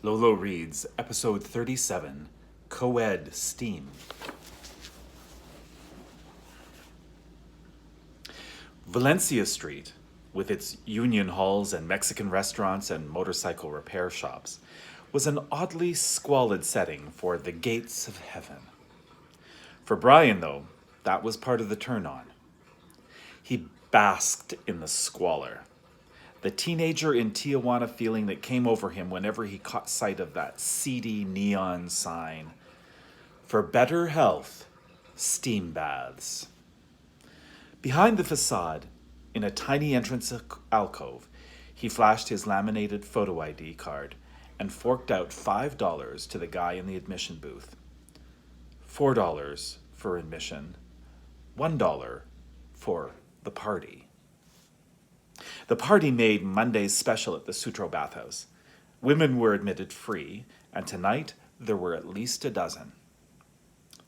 Lolo reads Episode 37, Coed Steam. Valencia Street, with its union halls and Mexican restaurants and motorcycle repair shops, was an oddly squalid setting for the gates of heaven. For Brian, though, that was part of the turn-on. He basked in the squalor. The teenager in Tijuana feeling that came over him whenever he caught sight of that seedy neon sign. For better health, steam baths. Behind the facade, in a tiny entrance alcove, he flashed his laminated photo ID card and forked out $5 to the guy in the admission booth. $4 for admission, $1 for the party. The party made Monday's special at the Sutro Bathhouse. Women were admitted free, and tonight there were at least a dozen.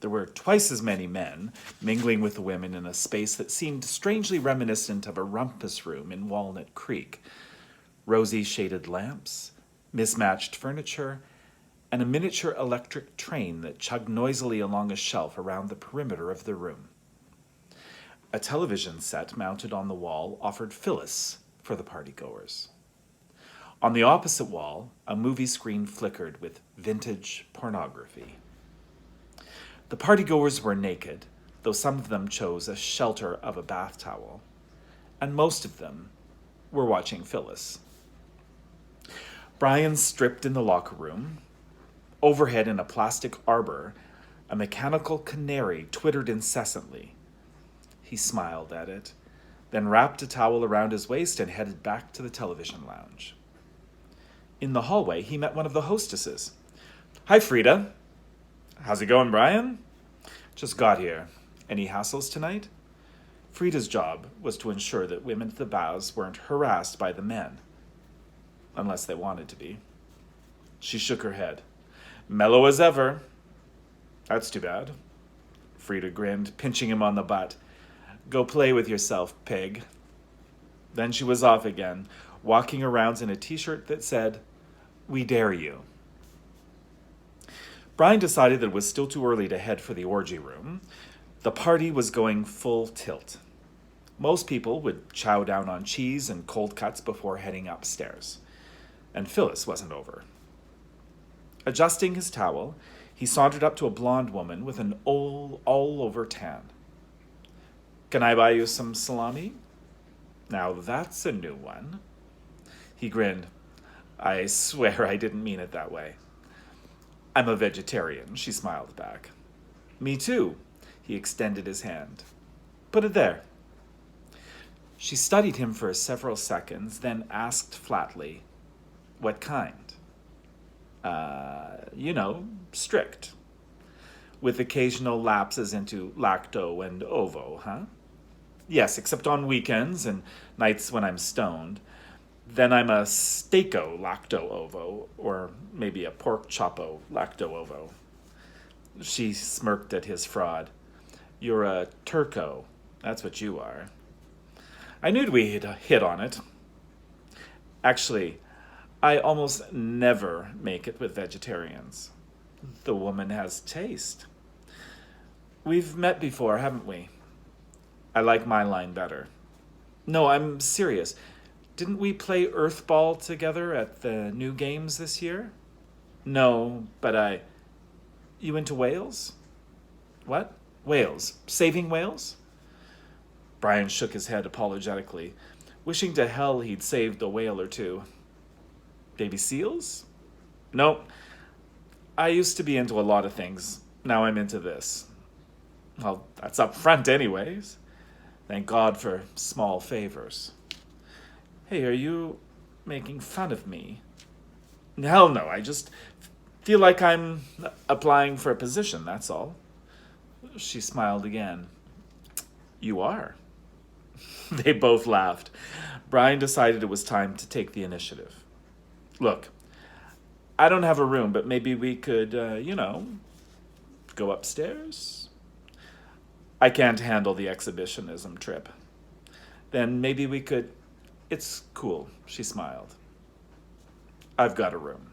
There were twice as many men mingling with the women in a space that seemed strangely reminiscent of a rumpus room in Walnut Creek. Rosy shaded lamps, mismatched furniture, and a miniature electric train that chugged noisily along a shelf around the perimeter of the room. A television set mounted on the wall offered Phyllis for the partygoers. On the opposite wall, a movie screen flickered with vintage pornography. The partygoers were naked, though some of them chose a shelter of a bath towel, and most of them were watching Phyllis. Brian stripped in the locker room. Overhead in a plastic arbor, a mechanical canary twittered incessantly. He smiled at it, then wrapped a towel around his waist and headed back to the television lounge. In the hallway, he met one of the hostesses. "Hi, Frida. How's it going, Brian?" "Just got here. Any hassles tonight?" Frida's job was to ensure that women at the baths weren't harassed by the men, unless they wanted to be. She shook her head. "Mellow as ever." "That's too bad." Frida grinned, pinching him on the butt. "Go play with yourself, pig." Then she was off again, walking around in a t-shirt that said, "We dare you." Brian decided that it was still too early to head for the orgy room. The party was going full tilt. Most people would chow down on cheese and cold cuts before heading upstairs. And Phyllis wasn't over. Adjusting his towel, he sauntered up to a blonde woman with an all-over tan. "Can I buy you some salami?" "Now that's a new one." He grinned. "I swear I didn't mean it that way." "I'm a vegetarian," she smiled back. "Me too." He extended his hand. "Put it there." She studied him for several seconds, then asked flatly, "What kind?" Strict. With occasional lapses into lacto and ovo, huh?" "Yes, except on weekends and nights when I'm stoned. Then I'm a steako lacto ovo, or maybe a pork chopo lacto ovo." She smirked at his fraud. "You're a turco, that's what you are." "I knew we'd hit on it." "Actually, I almost never make it with vegetarians." "The woman has taste." "We've met before, haven't we?" "I like my line better." "No, I'm serious. Didn't we play Earthball together at the new games this year?" "No, but You into whales?" "What? Whales? Saving whales?" Brian shook his head apologetically, wishing to hell he'd saved a whale or two. "Baby seals?" "Nope. I used to be into a lot of things. Now I'm into this." "Well, that's up front anyways. Thank God for small favors." "Hey, are you making fun of me?" "Hell no, I just feel like I'm applying for a position, that's all." She smiled again. "You are." They both laughed. Brian decided it was time to take the initiative. "Look, I don't have a room, but maybe we could, go upstairs?" "I can't handle the exhibitionism trip." "Then maybe we could..." "It's cool," she smiled. "I've got a room."